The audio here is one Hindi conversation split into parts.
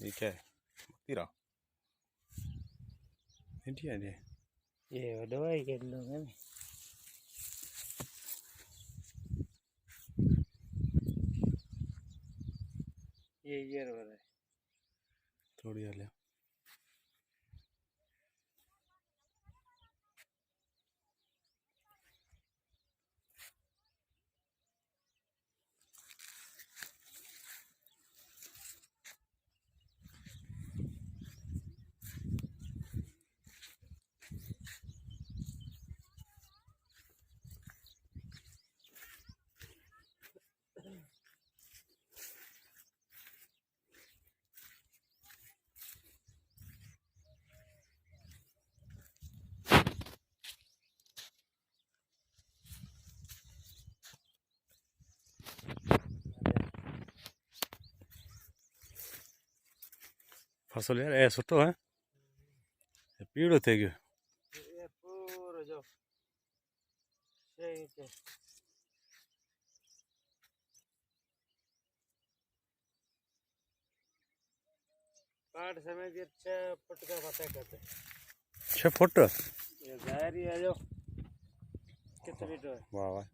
ये क्या है? तीरा इंडिया है ये दवाई के लोग हैं ये वाला थोड़ी हाल फसल यार ए सुठो है पीड़ो थे गयो ये पूरा जो सही के पाठ समय के 6 फुट का पता करते 6 फुट ये जारी है जो कितने फीट है वाह वाह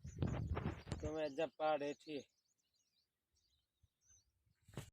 तो मैं जब पाड़ है ठीक